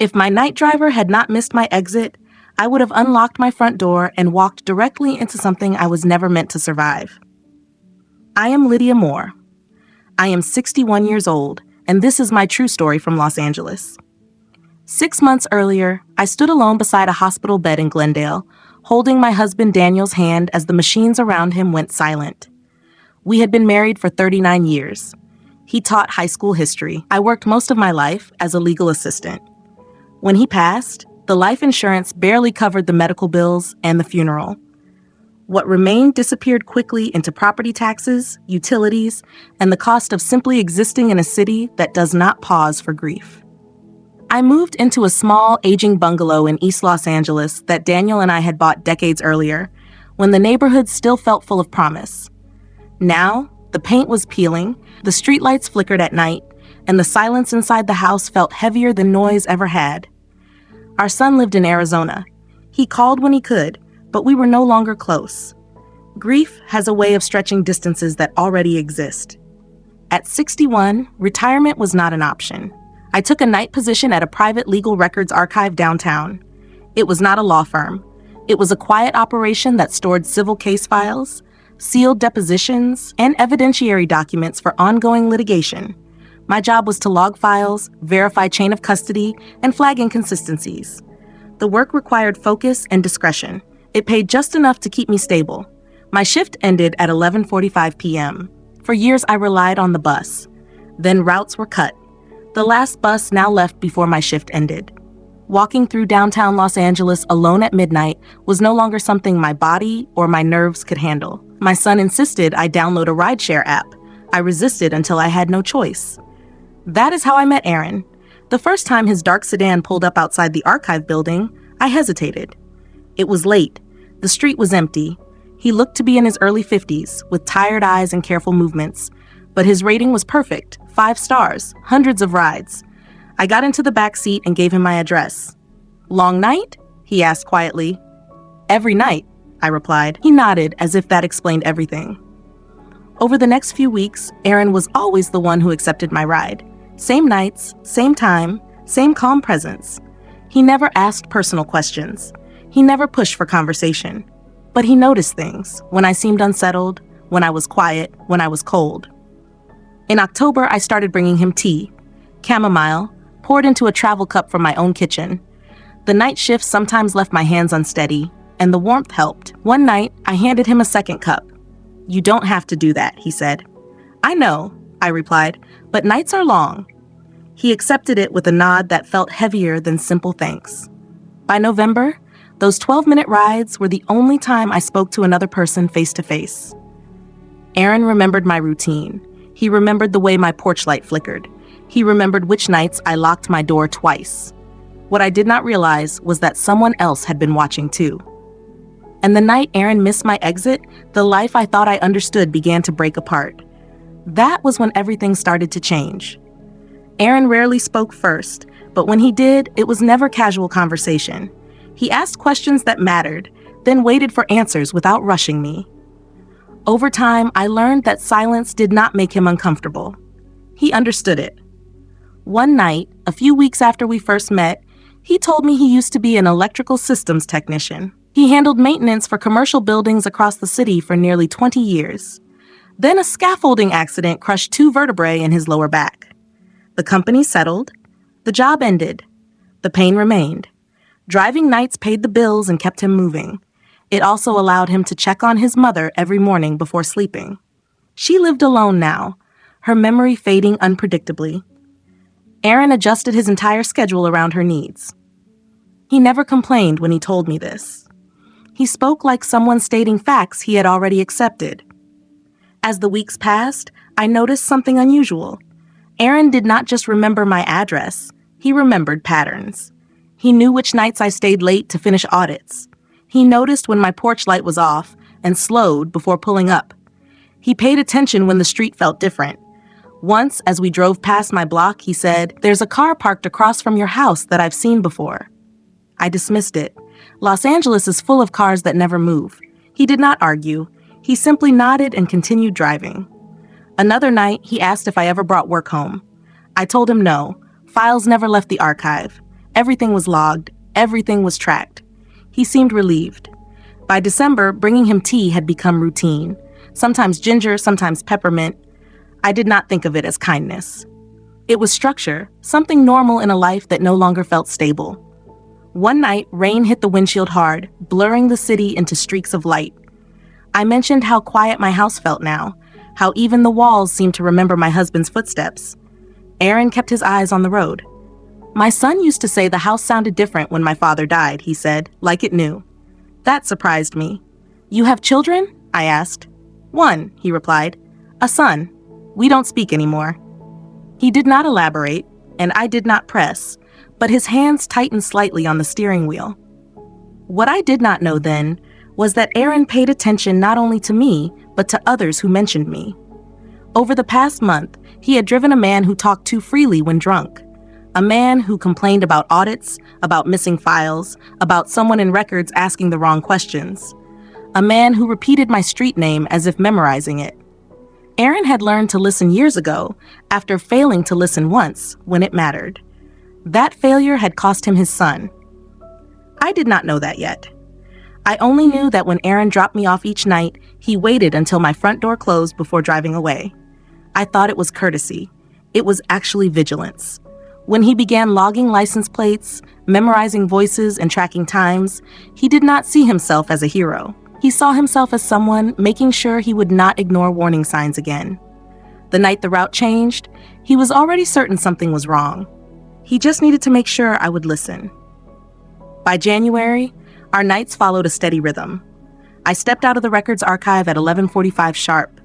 If my night driver had not missed my exit, I would have unlocked my front door and walked directly into something I was never meant to survive. I am Lydia Moore. I am 61 years old, and this is my true story from Los Angeles. 6 months earlier, I stood alone beside a hospital bed in Glendale, holding my husband Daniel's hand as the machines around him went silent. We had been married for 39 years. He taught high school history. I worked most of my life as a legal assistant. When he passed, the life insurance barely covered the medical bills and the funeral. What remained disappeared quickly into property taxes, utilities, and the cost of simply existing in a city that does not pause for grief. I moved into a small, aging bungalow in East Los Angeles that Daniel and I had bought decades earlier, when the neighborhood still felt full of promise. Now, the paint was peeling, the streetlights flickered at night, and the silence inside the house felt heavier than noise ever had. Our son lived in Arizona. He called when he could, but we were no longer close. Grief has a way of stretching distances that already exist. At 61, retirement was not an option. I took a night position at a private legal records archive downtown. It was not a law firm. It was a quiet operation that stored civil case files, sealed depositions, and evidentiary documents for ongoing litigation. My job was to log files, verify chain of custody, and flag inconsistencies. The work required focus and discretion. It paid just enough to keep me stable. My shift ended at 11:45 p.m. For years, I relied on the bus. Then routes were cut. The last bus now left before my shift ended. Walking through downtown Los Angeles alone at midnight was no longer something my body or my nerves could handle. My son insisted I download a rideshare app. I resisted until I had no choice. That is how I met Aaron. The first time his dark sedan pulled up outside the archive building, I hesitated. It was late. The street was empty. He looked to be in his early 50s, with tired eyes and careful movements. But his rating was perfect, 5 stars, hundreds of rides. I got into the back seat and gave him my address. "Long night?" he asked quietly. "Every night," I replied. He nodded as if that explained everything. Over the next few weeks, Aaron was always the one who accepted my ride. Same nights, same time, same calm presence. He never asked personal questions. He never pushed for conversation. But he noticed things, when I seemed unsettled, when I was quiet, when I was cold. In October, I started bringing him tea, chamomile, poured into a travel cup from my own kitchen. The night shifts sometimes left my hands unsteady, and the warmth helped. One night, I handed him a second cup. "You don't have to do that," he said. "I know," I replied, "but nights are long." He accepted it with a nod that felt heavier than simple thanks. By November, those 12-minute rides were the only time I spoke to another person face to face. Aaron remembered my routine. He remembered the way my porch light flickered. He remembered which nights I locked my door twice. What I did not realize was that someone else had been watching too. And the night Aaron missed my exit, the life I thought I understood began to break apart. That was when everything started to change. Aaron rarely spoke first, but when he did, it was never casual conversation. He asked questions that mattered, then waited for answers without rushing me. Over time, I learned that silence did not make him uncomfortable. He understood it. One night, a few weeks after we first met, he told me he used to be an electrical systems technician. He handled maintenance for commercial buildings across the city for nearly 20 years. Then a scaffolding accident crushed 2 vertebrae in his lower back. The company settled. The job ended. The pain remained. Driving nights paid the bills and kept him moving. It also allowed him to check on his mother every morning before sleeping. She lived alone now, her memory fading unpredictably. Aaron adjusted his entire schedule around her needs. He never complained when he told me this. He spoke like someone stating facts he had already accepted. As the weeks passed, I noticed something unusual. Aaron did not just remember my address, he remembered patterns. He knew which nights I stayed late to finish audits. He noticed when my porch light was off and slowed before pulling up. He paid attention when the street felt different. Once, as we drove past my block, he said, "There's a car parked across from your house that I've seen before." I dismissed it. Los Angeles is full of cars that never move. He did not argue. He simply nodded and continued driving. Another night, he asked if I ever brought work home. I told him no. Files never left the archive. Everything was logged, everything was tracked. He seemed relieved. By December, bringing him tea had become routine. Sometimes ginger, sometimes peppermint. I did not think of it as kindness. It was structure, something normal in a life that no longer felt stable. One night, rain hit the windshield hard, blurring the city into streaks of light. I mentioned how quiet my house felt now, how even the walls seemed to remember my husband's footsteps. Aaron kept his eyes on the road. "My son used to say the house sounded different when my father died," he said, like it knew. That surprised me. "You have children?" I asked. "One," he replied. "A son. We don't speak anymore." He did not elaborate, and I did not press, but his hands tightened slightly on the steering wheel. What I did not know then was that Aaron paid attention not only to me, but to others who mentioned me. Over the past month, he had driven a man who talked too freely when drunk. A man who complained about audits, about missing files, about someone in records asking the wrong questions. A man who repeated my street name as if memorizing it. Aaron had learned to listen years ago, after failing to listen once when it mattered. That failure had cost him his son. I did not know that yet. I only knew that when Aaron dropped me off each night, he waited until my front door closed before driving away. I thought it was courtesy. It was actually vigilance. When he began logging license plates, memorizing voices, and tracking times, he did not see himself as a hero. He saw himself as someone making sure he would not ignore warning signs again. The night the route changed, he was already certain something was wrong. He just needed to make sure I would listen. By January, our nights followed a steady rhythm. I stepped out of the records archive at 11:45 sharp.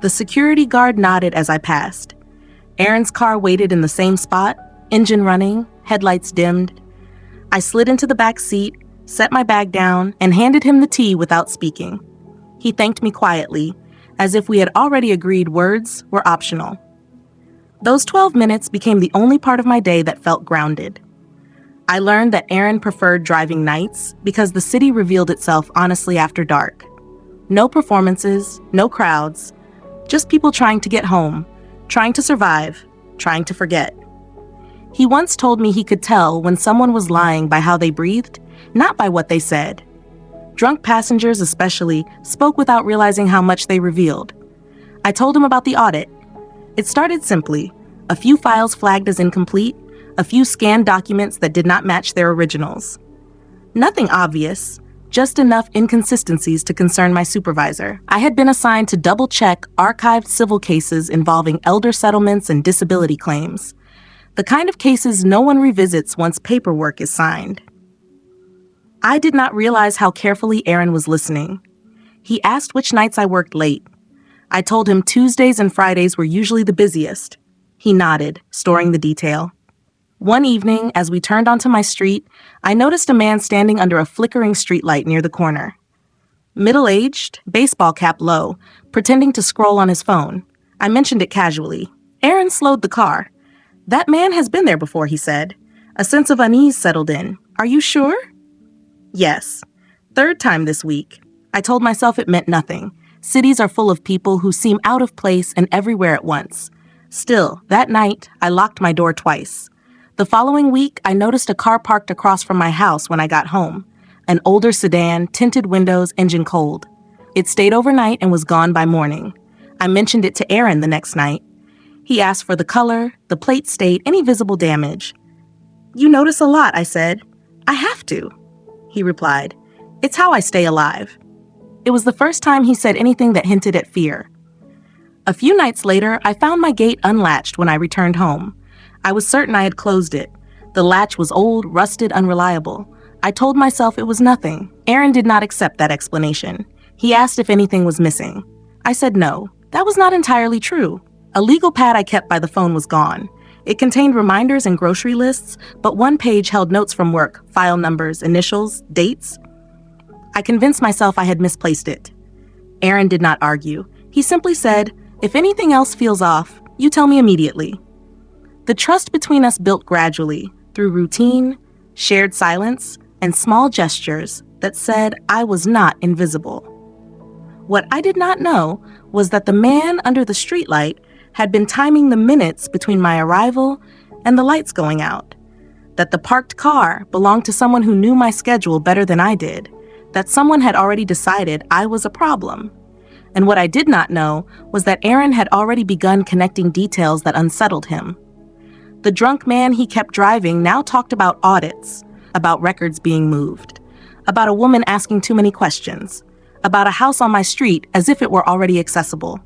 The security guard nodded as I passed. Aaron's car waited in the same spot, engine running, headlights dimmed. I slid into the back seat, set my bag down, and handed him the tea without speaking. He thanked me quietly, as if we had already agreed words were optional. Those 12 minutes became the only part of my day that felt grounded. I learned that Aaron preferred driving nights because the city revealed itself honestly after dark. No performances, no crowds, just people trying to get home, trying to survive, trying to forget. He once told me he could tell when someone was lying by how they breathed, not by what they said. Drunk passengers especially spoke without realizing how much they revealed. I told him about the audit. It started simply: a few files flagged as incomplete, a few scanned documents that did not match their originals. Nothing obvious, just enough inconsistencies to concern my supervisor. I had been assigned to double-check archived civil cases involving elder settlements and disability claims. The kind of cases no one revisits once paperwork is signed. I did not realize how carefully Aaron was listening. He asked which nights I worked late. I told him Tuesdays and Fridays were usually the busiest. He nodded, storing the detail. One evening, as we turned onto my street, I noticed a man standing under a flickering streetlight near the corner. Middle-aged, baseball cap low, pretending to scroll on his phone. I mentioned it casually. Aaron slowed the car. "That man has been there before," he said. A sense of unease settled in. "Are you sure?" "Yes. Third time this week." I told myself it meant nothing. Cities are full of people who seem out of place and everywhere at once. Still, that night, I locked my door twice. The following week, I noticed a car parked across from my house when I got home. An older sedan, tinted windows, engine cold. It stayed overnight and was gone by morning. I mentioned it to Aaron the next night. He asked for the color, the plate state, any visible damage. "You notice a lot," I said. "I have to," he replied. "It's how I stay alive." It was the first time he said anything that hinted at fear. A few nights later, I found my gate unlatched when I returned home. I was certain I had closed it. The latch was old, rusted, unreliable. I told myself it was nothing. Aaron did not accept that explanation. He asked if anything was missing. I said no. That was not entirely true. A legal pad I kept by the phone was gone. It contained reminders and grocery lists, but one page held notes from work, file numbers, initials, dates. I convinced myself I had misplaced it. Aaron did not argue. He simply said, "If anything else feels off, you tell me immediately." The trust between us built gradually, through routine, shared silence, and small gestures that said I was not invisible. What I did not know was that the man under the streetlight had been timing the minutes between my arrival and the lights going out. that the parked car belonged to someone who knew my schedule better than I did, that someone had already decided I was a problem. And what I did not know was that Aaron had already begun connecting details that unsettled him. The drunk man he kept driving now talked about audits, about records being moved, about a woman asking too many questions, about a house on my street as if it were already accessible.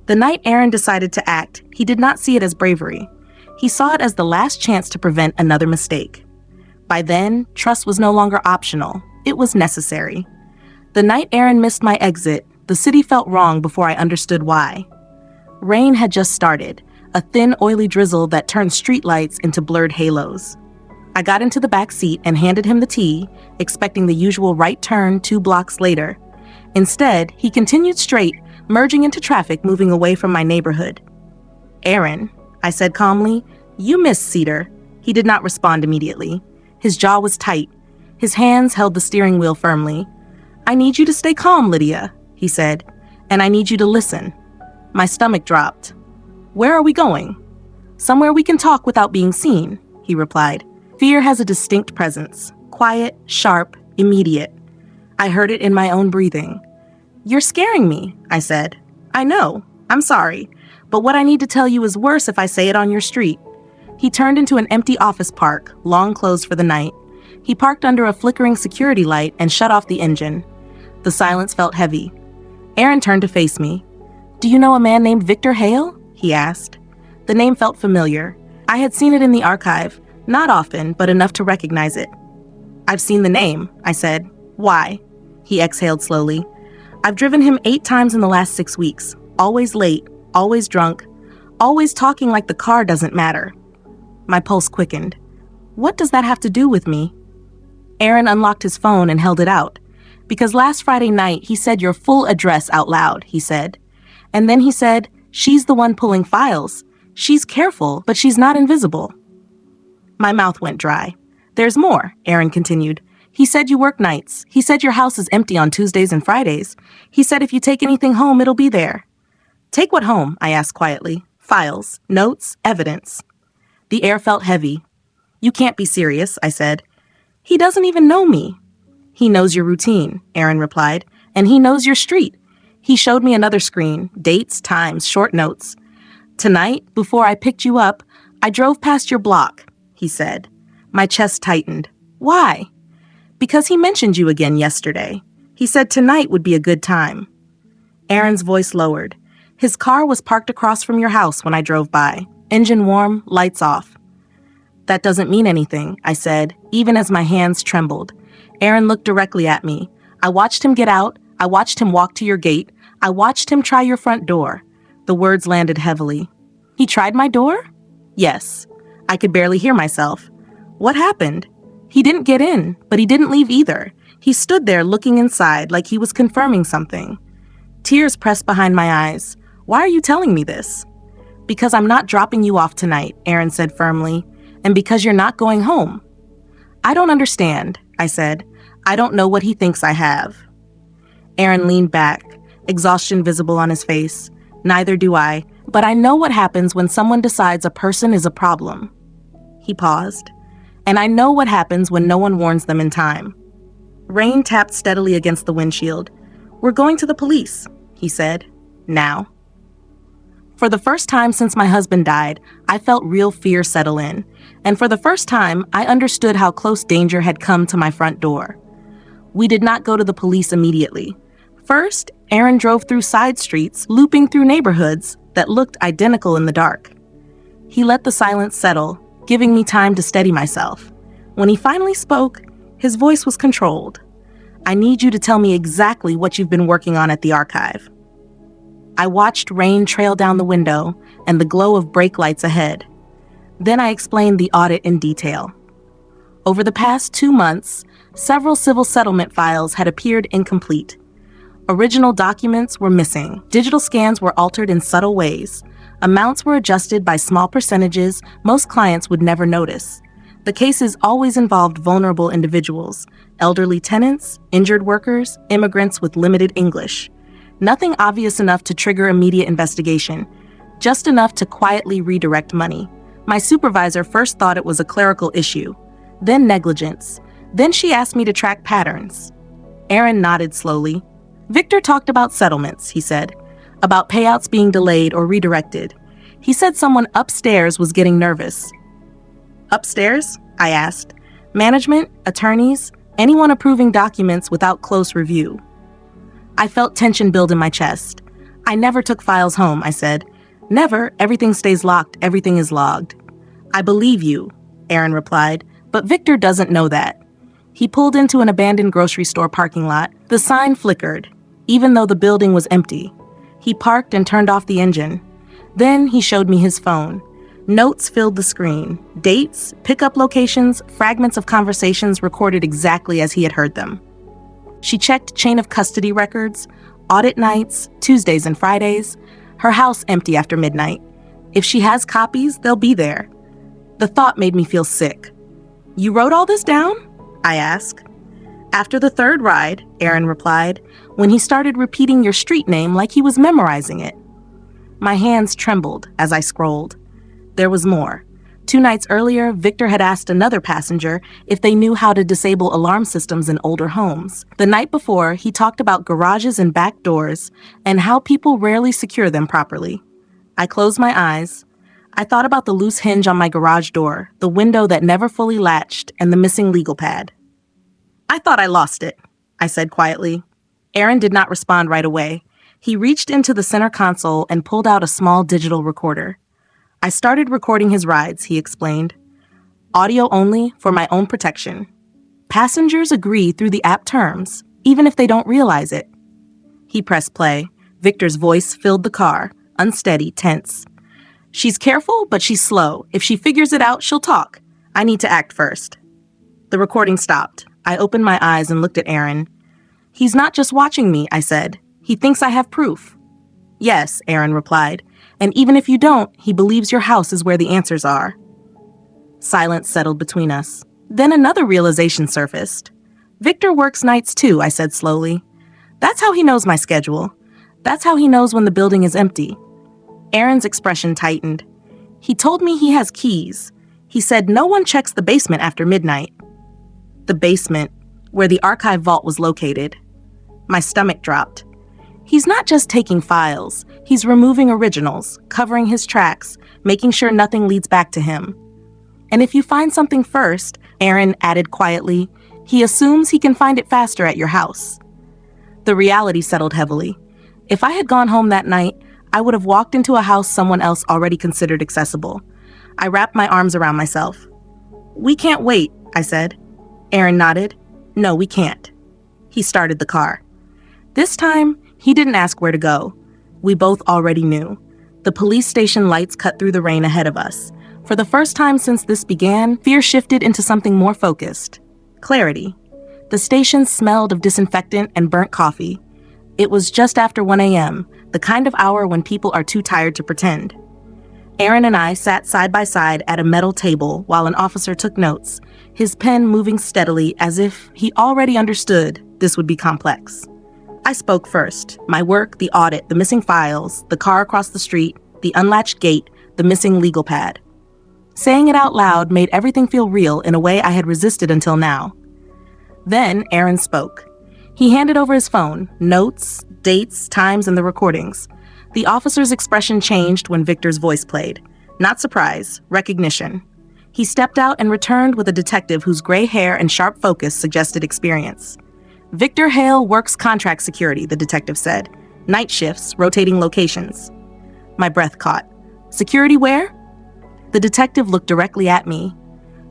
The night Aaron decided to act, he did not see it as bravery. He saw it as the last chance to prevent another mistake. By then, trust was no longer optional. It was necessary. The night Aaron missed my exit, the city felt wrong before I understood why. Rain had just started, a thin, oily drizzle that turned streetlights into blurred halos. I got into the back seat and handed him the tea, expecting the usual right turn 2 blocks later. Instead, he continued straight, merging into traffic moving away from my neighborhood. "Aaron," I said calmly, "you missed Cedar." He did not respond immediately. His jaw was tight. His hands held the steering wheel firmly. "I need you to stay calm, Lydia," he said, "and I need you to listen." My stomach dropped. "Where are we going?" "Somewhere we can talk without being seen," he replied. Fear has a distinct presence, quiet, sharp, immediate. I heard it in my own breathing. "You're scaring me," I said. "I know. I'm sorry. But what I need to tell you is worse if I say it on your street." He turned into an empty office park, long closed for the night. He parked under a flickering security light and shut off the engine. The silence felt heavy. Aaron turned to face me. "Do you know a man named Victor Hale?" he asked. The name felt familiar. I had seen it in the archive, not often, but enough to recognize it. "I've seen the name," I said. "Why?" He exhaled slowly. "I've driven him 8 times in the last 6 weeks. Always late, always drunk, always talking like the car doesn't matter." My pulse quickened. "What does that have to do with me?" Aaron unlocked his phone and held it out. "Because last Friday night he said your full address out loud," he said. And then he said, "She's the one pulling files. She's careful, but she's not invisible." My mouth went dry. "There's more," Aaron continued. "He said you work nights. He said your house is empty on Tuesdays and Fridays. He said if you take anything home, it'll be there." "Take what home?" I asked quietly. "Files, notes, evidence." The air felt heavy. "You can't be serious," I said. "He doesn't even know me." "He knows your routine," Aaron replied, "and he knows your street." He showed me another screen, dates, times, short notes. "Tonight, before I picked you up, I drove past your block," he said. My chest tightened. "Why?" "Because he mentioned you again yesterday. He said tonight would be a good time." Aaron's voice lowered. "His car was parked across from your house when I drove by. Engine warm, lights off." "That doesn't mean anything," I said, even as my hands trembled. Aaron looked directly at me. "I watched him get out. I watched him walk to your gate. I watched him try your front door." The words landed heavily. "He tried my door?" "Yes." I could barely hear myself. "What happened?" "He didn't get in, but he didn't leave either. He stood there looking inside like he was confirming something." Tears pressed behind my eyes. "Why are you telling me this?" "Because I'm not dropping you off tonight," Aaron said firmly, "and because you're not going home." "I don't understand," I said. "I don't know what he thinks I have." Aaron leaned back, exhaustion visible on his face. "Neither do I, but I know what happens when someone decides a person is a problem." He paused. "And I know what happens when no one warns them in time." Rain tapped steadily against the windshield. "We're going to the police," he said. "Now." For the first time since my husband died, I felt real fear settle in. And for the first time, I understood how close danger had come to my front door. We did not go to the police immediately. First, Aaron drove through side streets, looping through neighborhoods that looked identical in the dark. He let the silence settle, giving me time to steady myself. When he finally spoke, his voice was controlled. "I need you to tell me exactly what you've been working on at the archive." I watched rain trail down the window and the glow of brake lights ahead. Then I explained the audit in detail. Over the past 2 months, several civil settlement files had appeared incomplete. Original documents were missing. Digital scans were altered in subtle ways. Amounts were adjusted by small percentages most clients would never notice. The cases always involved vulnerable individuals, elderly tenants, injured workers, immigrants with limited English. Nothing obvious enough to trigger immediate investigation, just enough to quietly redirect money. My supervisor first thought it was a clerical issue, then negligence. Then she asked me to track patterns. Aaron nodded slowly. Victor talked about settlements, he said, about payouts being delayed or redirected. He said someone upstairs was getting nervous. Upstairs? I asked. Management, attorneys, anyone approving documents without close review. I felt tension build in my chest. I never took files home, I said. Never, everything stays locked, everything is logged. I believe you, Aaron replied, but Victor doesn't know that. He pulled into an abandoned grocery store parking lot. The sign flickered, even though the building was empty. He parked and turned off the engine. Then he showed me his phone. Notes filled the screen. Dates, pickup locations, fragments of conversations recorded exactly as he had heard them. She checked chain of custody records, audit nights, Tuesdays and Fridays, her house empty after midnight. If she has copies, they'll be there. The thought made me feel sick. You wrote all this down? I asked. After the third ride, Aaron replied, when he started repeating your street name like he was memorizing it. My hands trembled as I scrolled. There was more. 2 nights earlier, Victor had asked another passenger if they knew how to disable alarm systems in older homes. The night before, he talked about garages and back doors and how people rarely secure them properly. I closed my eyes. I thought about the loose hinge on my garage door, the window that never fully latched, and the missing legal pad. I thought I lost it, I said quietly. Aaron did not respond right away. He reached into the center console and pulled out a small digital recorder. I started recording his rides, he explained. Audio only for my own protection. Passengers agree through the app terms, even if they don't realize it. He pressed play. Victor's voice filled the car, unsteady, tense. She's careful, but she's slow. If she figures it out, she'll talk. I need to act first. The recording stopped. I opened my eyes and looked at Aaron. He's not just watching me, I said. He thinks I have proof. Yes, Aaron replied. And even if you don't, he believes your house is where the answers are. Silence settled between us. Then another realization surfaced. Victor works nights too, I said slowly. That's how he knows my schedule. That's how he knows when the building is empty. Aaron's expression tightened. He told me he has keys. He said no one checks the basement after midnight. The basement, where the archive vault was located. My stomach dropped. He's not just taking files. He's removing originals, covering his tracks, making sure nothing leads back to him. And if you find something first, Aaron added quietly, he assumes he can find it faster at your house. The reality settled heavily. If I had gone home that night, I would have walked into a house someone else already considered accessible. I wrapped my arms around myself. We can't wait, I said. Aaron nodded. No, we can't. He started the car. This time, he didn't ask where to go. We both already knew. The police station lights cut through the rain ahead of us. For the first time since this began, fear shifted into something more focused. Clarity. The station smelled of disinfectant and burnt coffee. It was just after 1 a.m., the kind of hour when people are too tired to pretend. Aaron and I sat side by side at a metal table while an officer took notes, his pen moving steadily as if he already understood this would be complex. I spoke first. My work, the audit, the missing files, the car across the street, the unlatched gate, the missing legal pad. Saying it out loud made everything feel real in a way I had resisted until now. Then Aaron spoke. He handed over his phone, notes, dates, times, and the recordings. The officer's expression changed when Victor's voice played. Not surprise, recognition. He stepped out and returned with a detective whose gray hair and sharp focus suggested experience. Victor Hale works contract security, the detective said. Night shifts, rotating locations. My breath caught. Security where? The detective looked directly at me.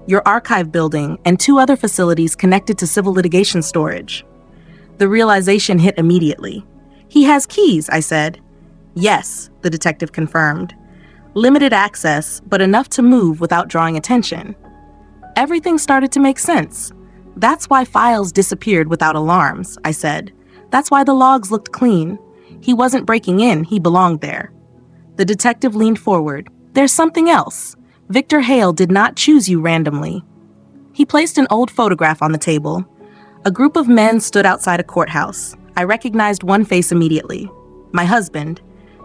Your archive building and 2 other facilities connected to civil litigation storage. The realization hit immediately. He has keys, I said. Yes, the detective confirmed. Limited access, but enough to move without drawing attention. Everything started to make sense. That's why files disappeared without alarms, I said. That's why the logs looked clean. He wasn't breaking in, he belonged there. The detective leaned forward. There's something else. Victor Hale did not choose you randomly. He placed an old photograph on the table. A group of men stood outside a courthouse. I recognized one face immediately. My husband.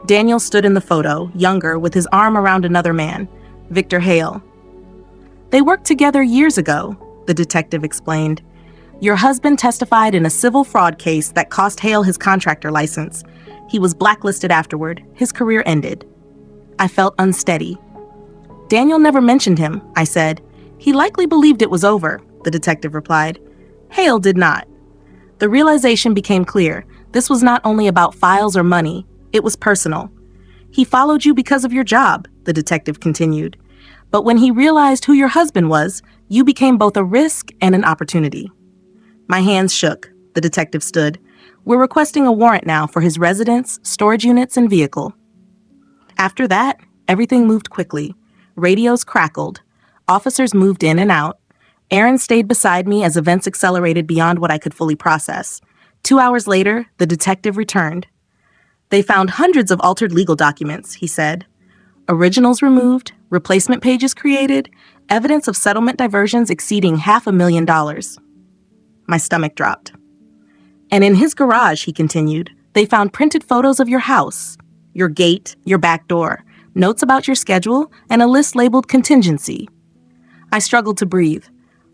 Daniel stood in the photo, younger, with his arm around another man. Victor Hale. They worked together years ago, the detective explained. Your husband testified in a civil fraud case that cost Hale his contractor license. He was blacklisted afterward. His career ended. I felt unsteady. Daniel never mentioned him, I said. He likely believed it was over, the detective replied. Hale did not. The realization became clear. This was not only about files or money, it was personal. He followed you because of your job, the detective continued. But when he realized who your husband was, you became both a risk and an opportunity. My hands shook. The detective stood. We're requesting a warrant now for his residence, storage units, and vehicle. After that, everything moved quickly. Radios crackled. Officers moved in and out. Aaron stayed beside me as events accelerated beyond what I could fully process. 2 hours later, the detective returned. They found hundreds of altered legal documents, he said. Originals removed, replacement pages created, evidence of settlement diversions exceeding $500,000. My stomach dropped. And in his garage, he continued, they found printed photos of your house, your gate, your back door, notes about your schedule, and a list labeled contingency. I struggled to breathe.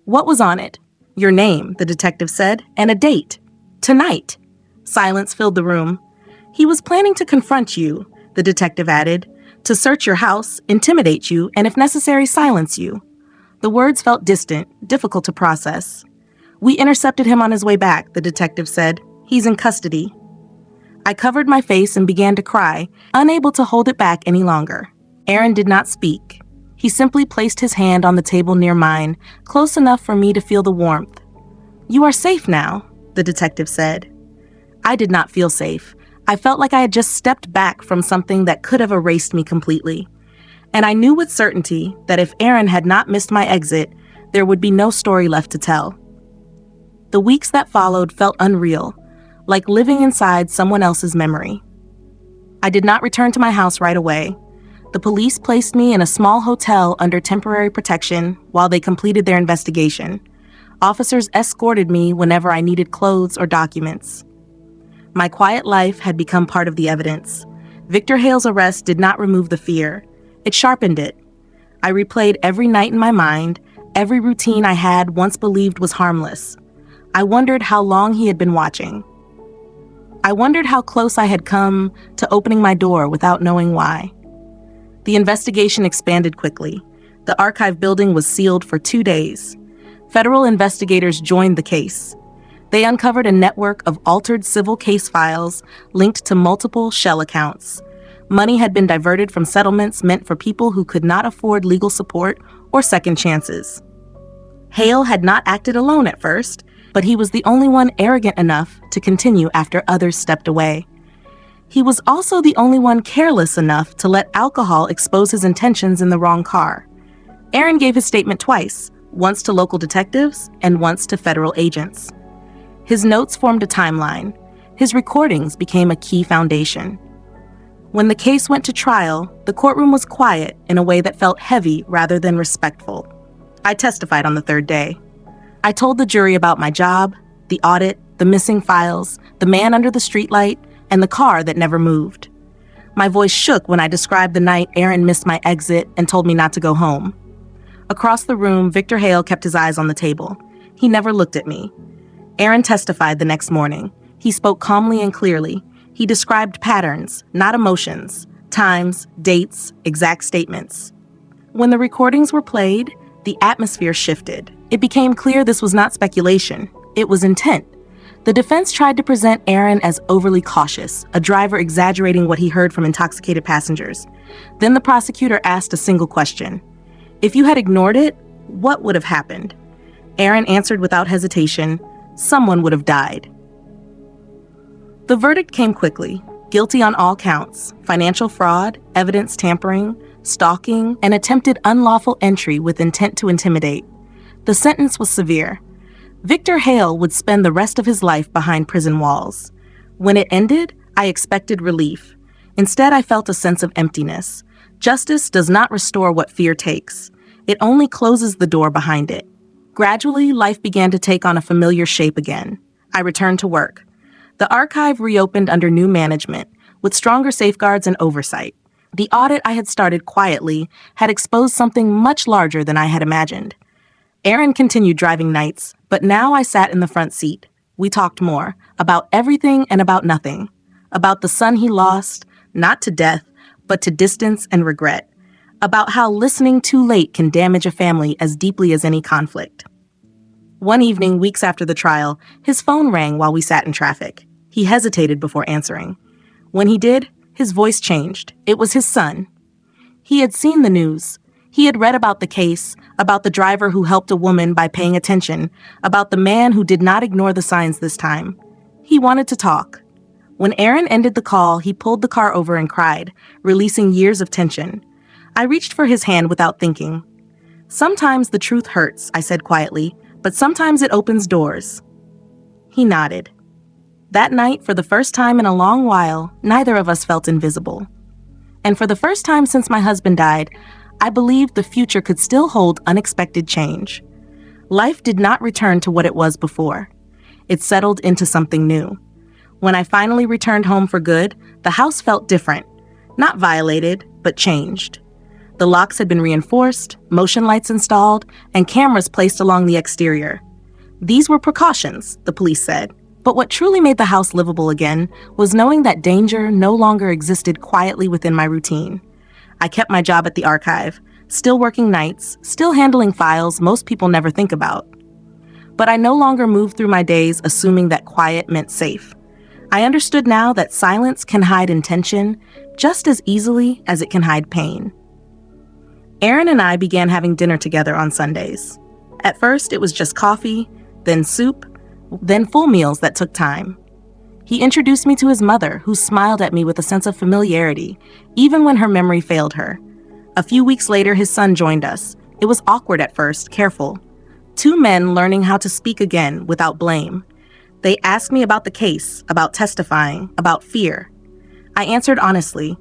What was on it? Your name, the detective said, and a date. Tonight. Silence filled the room. He was planning to confront you, the detective added, to search your house, intimidate you, and if necessary, silence you. The words felt distant, difficult to process. We intercepted him on his way back, the detective said. He's in custody. I covered my face and began to cry, unable to hold it back any longer. Aaron did not speak. He simply placed his hand on the table near mine, close enough for me to feel the warmth. You are safe now, the detective said. I did not feel safe. I felt like I had just stepped back from something that could have erased me completely. And I knew with certainty that if Aaron had not missed my exit, there would be no story left to tell. The weeks that followed felt unreal, like living inside someone else's memory. I did not return to my house right away. The police placed me in a small hotel under temporary protection while they completed their investigation. Officers escorted me whenever I needed clothes or documents. My quiet life had become part of the evidence. Victor Hale's arrest did not remove the fear. It sharpened it. I replayed every night in my mind, every routine I had once believed was harmless. I wondered how long he had been watching. I wondered how close I had come to opening my door without knowing why. The investigation expanded quickly. The archive building was sealed for 2 days. Federal investigators joined the case. They uncovered a network of altered civil case files linked to multiple shell accounts. Money had been diverted from settlements meant for people who could not afford legal support or second chances. Hale had not acted alone at first, but he was the only one arrogant enough to continue after others stepped away. He was also the only one careless enough to let alcohol expose his intentions in the wrong car. Aaron gave his statement twice, once to local detectives and once to federal agents. His notes formed a timeline. His recordings became a key foundation. When the case went to trial, the courtroom was quiet in a way that felt heavy rather than respectful. I testified on the third day. I told the jury about my job, the audit, the missing files, the man under the streetlight, and the car that never moved. My voice shook when I described the night Aaron missed my exit and told me not to go home. Across the room, Victor Hale kept his eyes on the table. He never looked at me. Aaron testified the next morning. He spoke calmly and clearly. He described patterns, not emotions, times, dates, exact statements. When the recordings were played, the atmosphere shifted. It became clear this was not speculation. It was intent. The defense tried to present Aaron as overly cautious, a driver exaggerating what he heard from intoxicated passengers. Then the prosecutor asked a single question. If you had ignored it, what would have happened? Aaron answered without hesitation, someone would have died. The verdict came quickly, guilty on all counts: financial fraud, evidence tampering, stalking, and attempted unlawful entry with intent to intimidate. The sentence was severe. Victor Hale would spend the rest of his life behind prison walls. When it ended, I expected relief. Instead, I felt a sense of emptiness. Justice does not restore what fear takes. It only closes the door behind it. Gradually, life began to take on a familiar shape again. I returned to work. The archive reopened under new management, with stronger safeguards and oversight. The audit I had started quietly had exposed something much larger than I had imagined. Aaron continued driving nights, but now I sat in the front seat. We talked more, about everything and about nothing. About the son he lost, not to death, but to distance and regret. About how listening too late can damage a family as deeply as any conflict. One evening, weeks after the trial, his phone rang while we sat in traffic. He hesitated before answering. When he did, his voice changed. It was his son. He had seen the news. He had read about the case, about the driver who helped a woman by paying attention, about the man who did not ignore the signs this time. He wanted to talk. When Aaron ended the call, he pulled the car over and cried, releasing years of tension. I reached for his hand without thinking. "Sometimes the truth hurts," I said quietly, "but sometimes it opens doors." He nodded. That night, for the first time in a long while, neither of us felt invisible. And for the first time since my husband died, I believed the future could still hold unexpected change. Life did not return to what it was before. It settled into something new. When I finally returned home for good, the house felt different. Not violated, but changed. The locks had been reinforced, motion lights installed, and cameras placed along the exterior. These were precautions, the police said. But what truly made the house livable again was knowing that danger no longer existed quietly within my routine. I kept my job at the archive, still working nights, still handling files most people never think about. But I no longer moved through my days assuming that quiet meant safe. I understood now that silence can hide intention just as easily as it can hide pain. Aaron and I began having dinner together on Sundays. At first, it was just coffee, then soup, then full meals that took time. He introduced me to his mother, who smiled at me with a sense of familiarity, even when her memory failed her. A few weeks later, his son joined us. It was awkward at first, careful. Two men learning how to speak again without blame. They asked me about the case, about testifying, about fear. I answered honestly.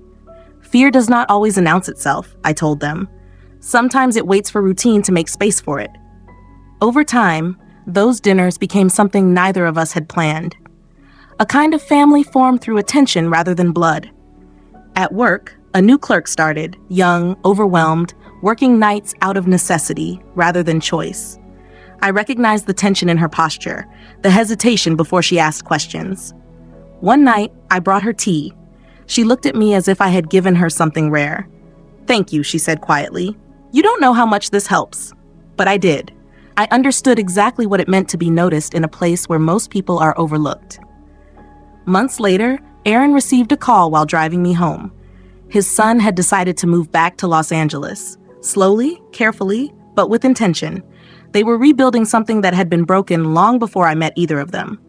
Fear does not always announce itself, I told them. Sometimes it waits for routine to make space for it. Over time, those dinners became something neither of us had planned. A kind of family formed through attention rather than blood. At work, a new clerk started, young, overwhelmed, working nights out of necessity rather than choice. I recognized the tension in her posture, the hesitation before she asked questions. One night, I brought her tea. She looked at me as if I had given her something rare. "Thank you," she said quietly. "You don't know how much this helps." But I did. I understood exactly what it meant to be noticed in a place where most people are overlooked. Months later, Aaron received a call while driving me home. His son had decided to move back to Los Angeles. Slowly, carefully, but with intention. They were rebuilding something that had been broken long before I met either of them.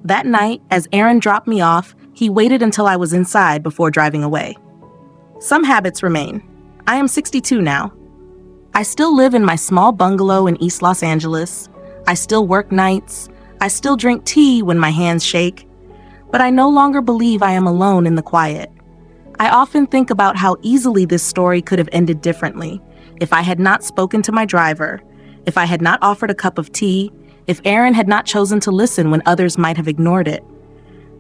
That night, as Aaron dropped me off, he waited until I was inside before driving away. Some habits remain. I am 62 now. I still live in my small bungalow in East Los Angeles. I still work nights. I still drink tea when my hands shake. But I no longer believe I am alone in the quiet. I often think about how easily this story could have ended differently if I had not spoken to my driver, if I had not offered a cup of tea, if Aaron had not chosen to listen when others might have ignored it.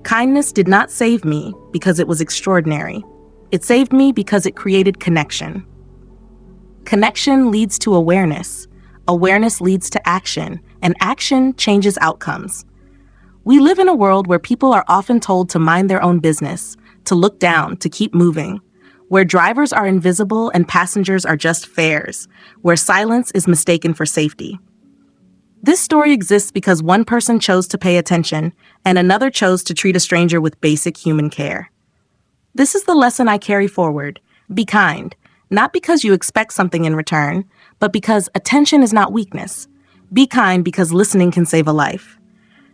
Kindness did not save me because it was extraordinary. It saved me because it created connection. Connection leads to awareness. Awareness leads to action, and action changes outcomes. We live in a world where people are often told to mind their own business, to look down, to keep moving, where drivers are invisible and passengers are just fares, where silence is mistaken for safety. This story exists because one person chose to pay attention and another chose to treat a stranger with basic human care. This is the lesson I carry forward. Be kind. Not because you expect something in return, but because attention is not weakness. Be kind because listening can save a life.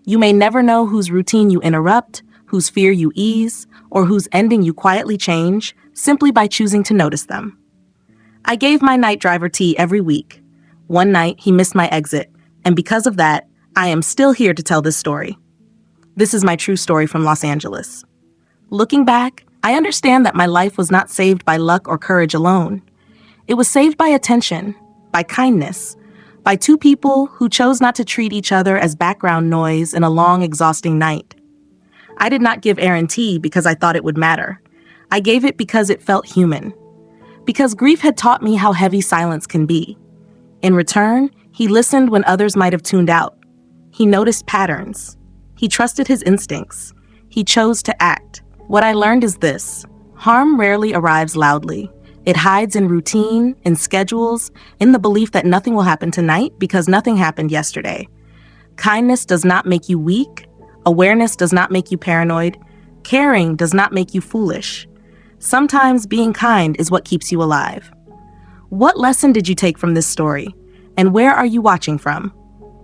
You may never know whose routine you interrupt, whose fear you ease, or whose ending you quietly change simply by choosing to notice them. I gave my night driver tea every week. One night, he missed my exit, and because of that, I am still here to tell this story. This is my true story from Los Angeles. Looking back, I understand that my life was not saved by luck or courage alone. It was saved by attention, by kindness, by two people who chose not to treat each other as background noise in a long, exhausting night. I did not give Aaron tea because I thought it would matter. I gave it because it felt human. Because grief had taught me how heavy silence can be. In return, he listened when others might have tuned out. He noticed patterns. He trusted his instincts. He chose to act. What I learned is this: harm rarely arrives loudly. It hides in routine, in schedules, in the belief that nothing will happen tonight because nothing happened yesterday. Kindness does not make you weak. Awareness does not make you paranoid. Caring does not make you foolish. Sometimes being kind is what keeps you alive. What lesson did you take from this story? And where are you watching from?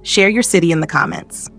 Share your city in the comments.